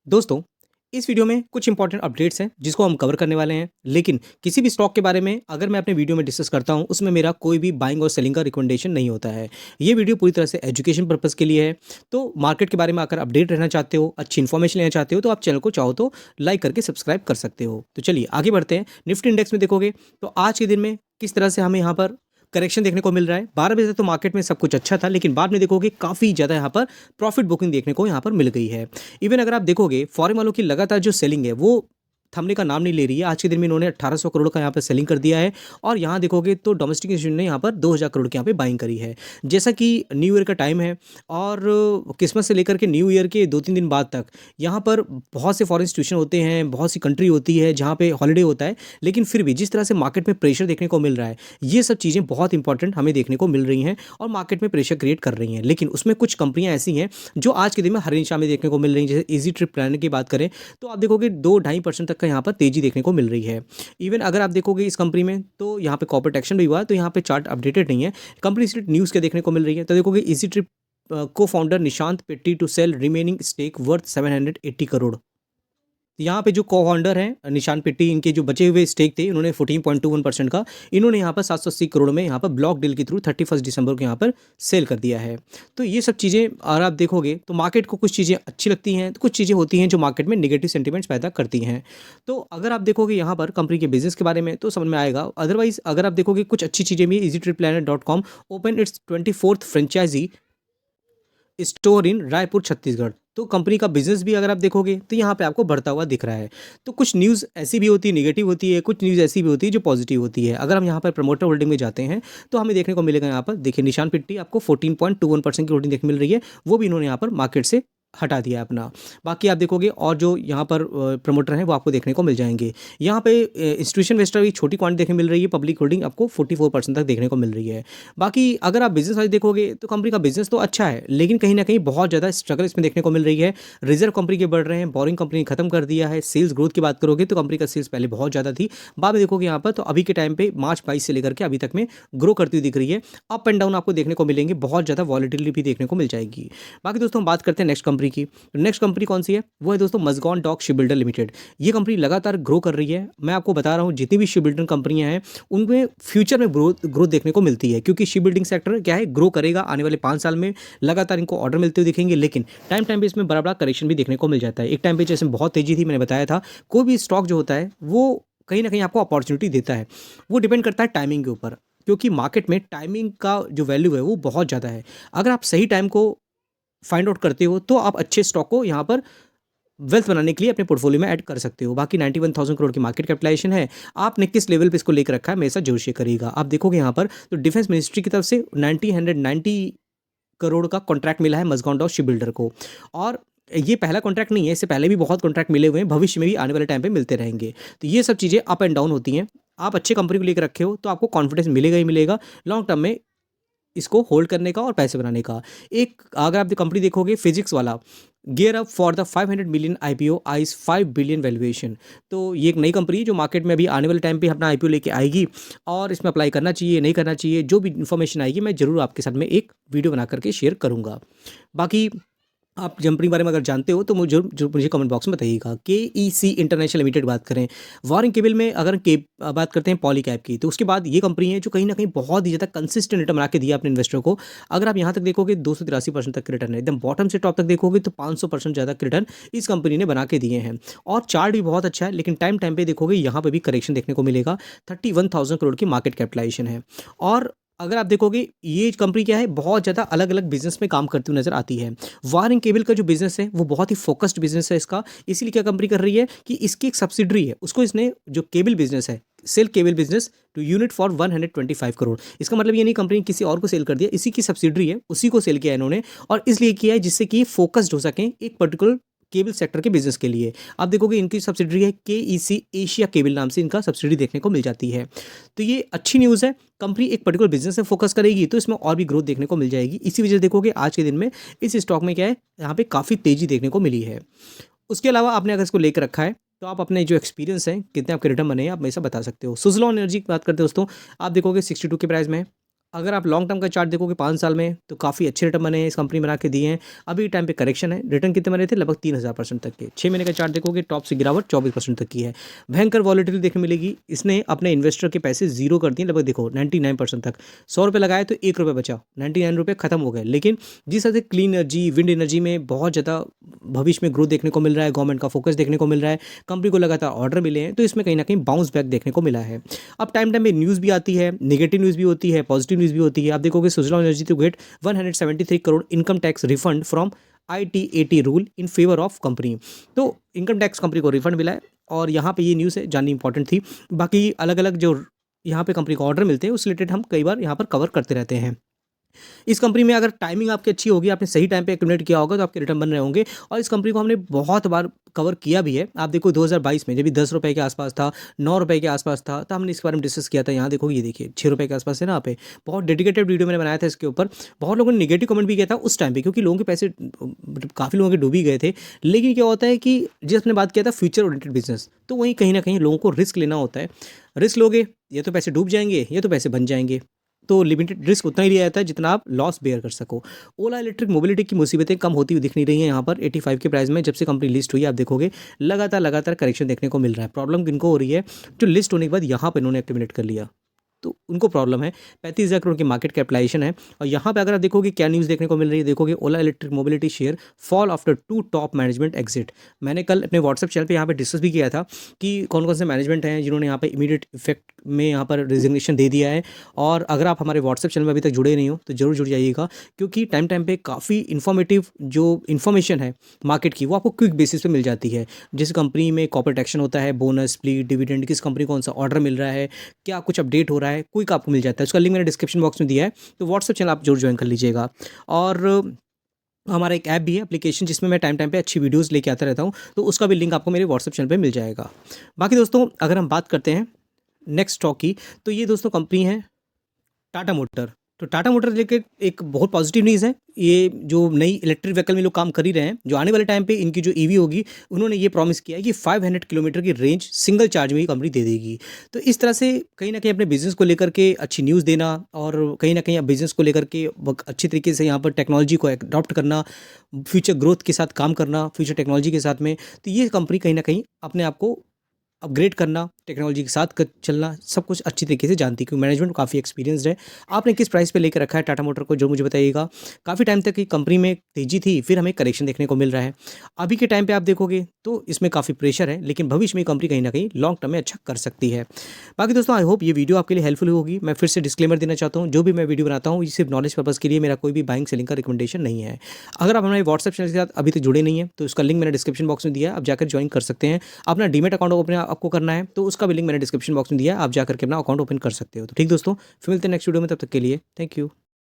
दोस्तों, इस वीडियो में कुछ इंपॉर्टेंट अपडेट्स हैं जिसको हम कवर करने वाले हैं। लेकिन किसी भी स्टॉक के बारे में अगर मैं अपने वीडियो में डिस्कस करता हूं, उसमें मेरा कोई भी बाइंग और सेलिंग का रिकमेंडेशन नहीं होता है। ये वीडियो पूरी तरह से एजुकेशन पर्पस के लिए है। तो मार्केट के बारे में अगर अपडेट रहना चाहते हो, अच्छी इन्फॉर्मेशन लेना चाहते हो, तो आप चैनल को चाहो तो लाइक करके सब्सक्राइब कर सकते हो। तो चलिए आगे बढ़ते हैं। निफ्टी इंडेक्स में देखोगे तो आज के दिन में किस तरह से हमें यहाँ पर करेक्शन देखने को मिल रहा है। 12 बजे तक तो मार्केट में सब कुछ अच्छा था, लेकिन बाद में देखोगे काफ़ी ज़्यादा यहाँ पर प्रॉफिट बुकिंग देखने को यहाँ पर मिल गई है। इवन अगर आप देखोगे फॉरेन वालों की लगातार जो सेलिंग है वो थमने का नाम नहीं ले रही है। आज के दिन में इन्होंने 1800 करोड़ का यहाँ पर सेलिंग कर दिया है। और यहाँ देखोगे तो डोमेस्टिक इंस्टीट्यूशन ने यहाँ पर 2000 करोड़ की यहाँ पे बाइंग करी है। जैसा कि न्यू ईयर का टाइम है और क्रिसमस से लेकर के न्यू ईयर के 2-3 दिन बाद तक यहाँ पर बहुत से फॉरेन इंस्टीट्यूशन होते हैं, बहुत सी कंट्री होती है जहाँ पे हॉलीडे होता है। लेकिन फिर भी जिस तरह से मार्केट में प्रेशर देखने को मिल रहा है, ये सब चीज़ें बहुत इंपॉर्टेंट हमें देखने को मिल रही हैं और मार्केट में प्रेशर क्रिएट कर रही हैं। लेकिन उसमें कुछ कंपनियां ऐसी हैं जो आज के दिन में हरी निशान में देखने को मिल रही हैं। जैसे इजी ट्रिप प्लानर की बात करें तो आप देखोगे 2-2.5% तक का यहाँ पर तेजी देखने को मिल रही है। इवन अगर आप देखोगे इस कंपनी में तो यहाँ पे कॉर्पोरेट एक्शन भी हुआ है, तो यहाँ पे चार्ट अपडेटेड नहीं है। कंपनी स्ट्रीट न्यूज़ के देखने को मिल रही है। तो देखोगे इजी ट्रिप को founder Nishant Pitti to sell remaining stake worth 780 crore. यहाँ पे जो को-फाउंडर हैं निशान पिट्टी, इनके जो बचे हुए स्टेक थे इन्होंने 14.21% का इन्होंने यहाँ पर 780 करोड़ में यहाँ पर ब्लॉक डील के थ्रू 31 दिसंबर को यहाँ पर सेल कर दिया है। तो ये सब चीज़ें अगर आप देखोगे तो मार्केट को कुछ चीज़ें अच्छी लगती हैं, तो कुछ चीज़ें होती हैं जो मार्केट में नेगेटिव सेंटिमेंट्स पैदा करती हैं। तो अगर आप देखोगे यहाँ पर कंपनी के बिजनेस के बारे में तो समझ में आएगा। अदरवाइज अगर आप देखोगे कुछ अच्छी चीज़ें भी, easytripplanet.com open its 24th franchise store in Raipur Chhattisgarh. तो कंपनी का बिजनेस भी अगर आप देखोगे तो यहाँ पे आपको बढ़ता हुआ दिख रहा है। तो कुछ न्यूज़ ऐसी भी होती है नेगेटिव होती है, कुछ न्यूज़ ऐसी भी होती है जो पॉजिटिव होती है। अगर हम यहाँ पर प्रमोटर होल्डिंग में जाते हैं तो हमें देखने को मिलेगा, यहाँ पर देखिए निशान पिट्टी आपको 14.21% की होल्डिंग देखने मिल रही है। वो भी इन्होंने यहाँ पर मार्केट से हटा दिया है अपना। बाकी आप देखोगे और जो यहाँ पर प्रमोटर हैं वो आपको देखने को मिल जाएंगे। यहाँ पे इंस्टीट्यूशन इन्वेस्टर की छोटी क्वांटिटी देखने मिल रही है, पब्लिक होल्डिंग आपको 44% तक देखने को मिल रही है। बाकी अगर आप बिजनेस वाइज देखोगे तो कंपनी का बिजनेस तो अच्छा है, लेकिन कहीं ना कहीं बहुत ज़्यादा स्ट्रगल इसमें देखने को मिल रही है। रिजर्व कंपनी के बढ़ रहे हैं, बोरिंग कंपनी ने खत्म कर दिया है। सेल्स ग्रोथ की बात करोगे तो कंपनी का सेल्स पहले बहुत ज़्यादा थी, बाद में देखोगे यहाँ पर तो अभी के टाइम पे मार्च 22 से लेकर के अभी तक में ग्रो करती हुई दिख रही है। अप एंड डाउन आपको देखने को मिलेंगे, बहुत ज़्यादा वॉलिटिलिटी भी देखने को मिल जाएगी। बाकी दोस्तों हम बात करते हैं नेक्स्ट कंपनी की। नेक्स्ट कंपनी कौन सी है? वो है दोस्तों मज़गान डॉक शिप बिल्डर लिमिटेड। ये कंपनी लगातार ग्रो कर रही है। मैं आपको बता रहा हूँ जितनी भी शिप बिल्डर कंपनियां हैं उनमें फ्यूचर में ग्रोथ देखने को मिलती है, क्योंकि शिप बिल्डिंग सेक्टर क्या है, ग्रो करेगा। आने वाले 5 साल में लगातार इनको ऑर्डर मिलते हुए दिखेंगे। लेकिन टाइम पे इसमें बड़ा बड़ा करेक्शन भी देखने को मिल जाता है। एक टाइम पे जैसे बहुत तेजी थी, मैंने बताया था कोई भी स्टॉक जो होता है वो कहीं ना कहीं आपको अपॉर्चुनिटी देता है। वो डिपेंड करता है टाइमिंग के ऊपर, क्योंकि मार्केट में टाइमिंग का जो वैल्यू है वो बहुत ज़्यादा है। अगर आप सही टाइम को फाइंड आउट करते हो तो आप अच्छे स्टॉक को यहाँ पर वेल्थ बनाने के लिए अपने पोर्टफोलियो में ऐड कर सकते हो। बाकी 91,000 करोड़ की मार्केट कैपिटलाइजेशन है। आपने किस लेवल पे इसको लेकर रखा है, मेरे साथ जरूर शेयर करिएगा। आप देखोगे यहाँ पर तो डिफेंस मिनिस्ट्री की तरफ से 190 करोड़ का कॉन्ट्रैक्ट मिला है मज़गान डॉक शिप बिल्डर को। और ये पहला कॉन्ट्रैक्ट नहीं है, इससे पहले भी बहुत कॉन्ट्रैक्ट मिले हुए हैं, भविष्य में भी आने वाले टाइम पे मिलते रहेंगे। तो ये सब चीज़ें अप एंड डाउन होती हैं। आप अच्छे कंपनी को लेकर रखे हो तो आपको कॉन्फिडेंस मिलेगा ही मिलेगा लॉन्ग टर्म में इसको होल्ड करने का और पैसे बनाने का। एक अगर आप कंपनी देखोगे फिजिक्स वाला, gear up for the 500 million IPO ice 5 billion valuation. तो ये एक नई कंपनी है जो मार्केट में अभी आने वाले टाइम पे अपना आईपीओ लेके आएगी और इसमें अप्लाई करना चाहिए नहीं करना चाहिए, जो भी इन्फॉर्मेशन आएगी मैं जरूर आपके साथ में एक वीडियो बना करके शेयर करूंगा। बाकी आप कंपनी के बारे में अगर जानते हो तो मुझे कमेंट बॉक्स में बताइएगा। KEC इंटरनेशनल लिमिटेड बात करें, वारिंग केबल में अगर बात करते हैं पॉलीकैब की, तो उसके बाद ये कंपनी है जो कहीं ना कहीं बहुत ही ज़्यादा कंसिस्टेंट रिटर्न बना के दिया अपने इन्वेस्टर को। अगर आप यहाँ तक देखोगे 283% तक रिटर्न है, एकदम बॉटम से टॉप तक देखोगे तो 500% ज़्यादा रिटर्न इस कंपनी ने बना के दिए हैं। और चार्ट भी बहुत अच्छा है, लेकिन टाइम पे देखोगे यहाँ पर भी करेक्शन देखने को मिलेगा। 31,000 करोड़ की मार्केट कैपिटलाइजेशन है। और अगर आप देखोगे ये कंपनी क्या है, बहुत ज़्यादा अलग अलग बिजनेस में काम करती हुई नजर आती है। वायरिंग केबल का जो बिजनेस है वो बहुत ही फोकस्ड बिजनेस है इसका। इसीलिए क्या कंपनी कर रही है कि इसकी एक सब्सिडरी है, उसको इसने जो केबल बिजनेस है, sell cable business to unit for 125 crore. इसका मतलब ये नहीं कंपनी किसी और को सेल कर दिया, इसी की सब्सिडरी है, उसी को सेल किया इन्होंने। और इसलिए किया है जिससे कि फोकस्ड हो सकें एक पर्टिकुलर केबल सेक्टर के बिजनेस के लिए। आप देखोगे इनकी सब्सिडरी है KEC एशिया केबल नाम से, इनका सब्सिडरी देखने को मिल जाती है। तो ये अच्छी न्यूज़ है। कंपनी एक पर्टिकुलर बिजनेस में फोकस करेगी तो इसमें और भी ग्रोथ देखने को मिल जाएगी। इसी वजह से देखोगे आज के दिन में इस स्टॉक में क्या है, यहाँ पे काफ़ी तेजी देखने को मिली है। उसके अलावा आपने अगर इसको लेकर रखा है तो आप अपने जो एक्सपीरियंस है, कितने आपके रिटर्न बने हैं, आप मेरे से बता सकते हो। सुजलॉन एनर्जी की बात करते हो दोस्तों, आप देखोगे 62 के प्राइस में है। अगर आप लॉन्ग टर्म का चार्ट देखोगे 5 साल में तो काफ़ी अच्छे रिटर्न बने हैं, इस कंपनी बना के दिए हैं। अभी टाइम पे करेक्शन है, रिटर्न कितने बने थे? लगभग 3000% तक के। 6 महीने का चार्ट देखोगे टॉप से गिरावट 24% तक की है। भयंकर वॉलेटिलिटी देखने मिलेगी। इसने अपने इन्वेस्टर के पैसे जीरो कर दिए, लगभग देखो 99% तक। 100 रुपये लगाए तो 1 रुपये बचा, 99 रुपये खत्म हो गए। लेकिन जिस तरह से क्लीन एनर्जी, विंड एनर्जी में बहुत ज़्यादा भविष्य में ग्रोथ देखने को मिल रहा है, गवर्नमेंट का फोकस देखने को मिल रहा है, कंपनी को लगातार ऑर्डर मिले हैं, तो इसमें कहीं ना कहीं बाउंस बैक देखने को मिला है। अब टाइम टाइम पे न्यूज़ भी आती है, नेगेटिव न्यूज़ भी होती है, पॉजिटिव न्यूज़ भी होती है। आप देखोगे Suzlon energy to get 173 crore income tax refund from ITAT rule in favour of company. तो इनकम टैक्स कंपनी को रिफंड मिला है और यहाँ पे ये न्यूज़ है, जाननी इंपॉर्टेंट थी। बाकी अलग अलग जो यहाँ पे कंपनी को ऑर्डर मिलते हैं उस रिलेटेड हम कई बार यहाँ पर कवर करते रहते हैं। इस कंपनी में अगर टाइमिंग आपकी अच्छी होगी, आपने सही टाइम पे एक्यूमुलेट किया होगा तो आपके रिटर्न बन रहे होंगे। और इस कंपनी को हमने बहुत बार कवर किया भी है। आप देखो 2022 में जब भी 10 रुपये के आसपास था, 9 रुपये के आसपास था, तो हमने इसके बारे में डिस्कस किया था। यहाँ देखो ये देखिए 6 रुपये के आसपास है ना। पे बहुत डेडिकेटेड वीडियो मैंने बनाया था इसके ऊपर। बहुत लोगों ने नेगेटिव कमेंट भी किया था उस टाइम पे, क्योंकि लोगों के पैसे काफ़ी लोगों के डूब ही गए थे। लेकिन क्या होता है कि जिस आपने बात किया था फ्यूचर ओरिएंटेड बिजनेस, तो वहीं कहीं ना कहीं लोगों को रिस्क लेना होता है। रिस्क लोगे या तो पैसे डूब जाएंगे या तो पैसे बन जाएंगे। तो लिमिटेड रिस्क उतना ही लिया जाता है जितना आप लॉस बेयर कर सको। ओला इलेक्ट्रिक मोबिलिटी की मुसीबतें कम होती हुई दिख नहीं रही हैं यहाँ पर 85 के प्राइस में। जब से कंपनी लिस्ट हुई है आप देखोगे लगातार करेक्शन देखने को मिल रहा है। प्रॉब्लम किनको हो रही है? जो लिस्ट होने के बाद यहाँ पर इन्होंने एक्टिवेट कर लिया तो उनको प्रॉब्लम है। 35,000 करोड़ की मार्केट कैपिटलाइजेशन है। और यहाँ पे अगर आप देखोगे क्या न्यूज़ देखने को मिल रही है, देखोगे Ola electric mobility share fall after 2 top management exit. मैंने कल अपने व्हाट्सएप चैनल पे यहाँ पे डिस्कस भी किया था कि कौन कौन से मैनेजमेंट हैं जिन्होंने यहाँ पे इमीडिएट इफेक्ट में यहाँ पर रिजिग्नेशन दे दिया है। और अगर आप हमारे व्हाट्सएप चैनल में अभी तक जुड़े नहीं हो तो जरूर जुड़ जाइएगा, क्योंकि टाइम टाइम पे काफ़ी इन्फॉर्मेटिव जो इन्फॉर्मेशन है मार्केट की वो आपको क्विक बेसिस पे मिल जाती है। जिस कंपनी में कॉर्पोरेट एक्शन होता है, बोनस, स्प्लिट, डिविडेंड, किस कंपनी को कौन सा ऑर्डर मिल रहा है, क्या कुछ अपडेट हो रहा है, क्विक आपको मिल जाता है। उसका लिंक मैंने डिस्क्रिप्शन बॉक्स में दिया है, तो व्हाट्सएप चैनल आप जरूर ज्वाइन कर लीजिएगा। और हमारा एक ऐप भी है, एप्लीकेशन, जिसमें मैं टाइम टाइम पे अच्छी वीडियोस लेके आता रहता हूँ, तो उसका भी लिंक आपको मेरे व्हाट्सएप चैनल पे मिल जाएगा। बाकी दोस्तों अगर हम बात करते हैं नेक्स्ट स्टॉक की, तो ये दोस्तों कंपनी है टाटा मोटर। तो टाटा मोटर रिलेटेड एक बहुत पॉजिटिव न्यूज़ है। ये जो नई इलेक्ट्रिक व्हीकल में लोग काम कर ही रहे हैं, जो आने वाले टाइम पे इनकी जो ईवी होगी, उन्होंने ये प्रॉमिस किया है कि 500 किलोमीटर की रेंज सिंगल चार्ज में ही कंपनी दे देगी। तो इस तरह से कहीं ना कहीं अपने बिजनेस को लेकर के अच्छी न्यूज़ देना और कहीं ना कहीं बिजनेस को लेकर के अच्छी तरीके से यहाँ पर टेक्नोलॉजी को अडॉप्ट करना, फ्यूचर ग्रोथ के साथ काम करना, फ्यूचर टेक्नोलॉजी के साथ में, तो ये कंपनी कहीं ना कहीं अपने आप को अपग्रेड करना, टेक्नोलॉजी के साथ चलना, सब कुछ अच्छी तरीके से जानती है, क्योंकि मैनेजमेंट काफ़ी एक्सपीरियंसड है। आपने किस प्राइस पे लेकर रखा है टाटा मोटर को, जो मुझे बताइएगा। काफ़ी टाइम तक कंपनी में तेजी थी, फिर हमें करेक्शन देखने को मिल रहा है। अभी के टाइम पे आप देखोगे तो इसमें काफ़ी प्रेशर है, लेकिन भविष्य में कंपनी कहीं ना कहीं लॉन्ग टर्म में अच्छा कर सकती है। बाकी दोस्तों आई होप ये वीडियो आपके लिए हेल्पफुल होगी। मैं फिर से डिस्क्लेमर देना चाहता हूँ, जो भी मैं वीडियो बनाता हूँ ये सिर्फ नॉलेज पर्पज़ के लिए, मेरा कोई भी बाइंग सेलिंग का रिकमेंडेशन नहीं है। अगर आप हमारे व्हाट्सएप चैनल के साथ अभी तक जुड़े नहीं है तो उसका लिंक मैंने डिस्क्रिप्शन बॉक्स में दिया है, आप जाकर ज्वाइन कर सकते हैं। अपना डीमेट अकाउंट अपने आपको करना है तो उसका भी लिंक मैंने डिस्क्रिप्शन बॉक्स में दिया है, आप जाकर के अपना अकाउंट ओपन कर सकते हो। तो ठीक दोस्तों, फिर मिलते हैं नेक्स्ट वीडियो में, तब तक के लिए थैंक यू।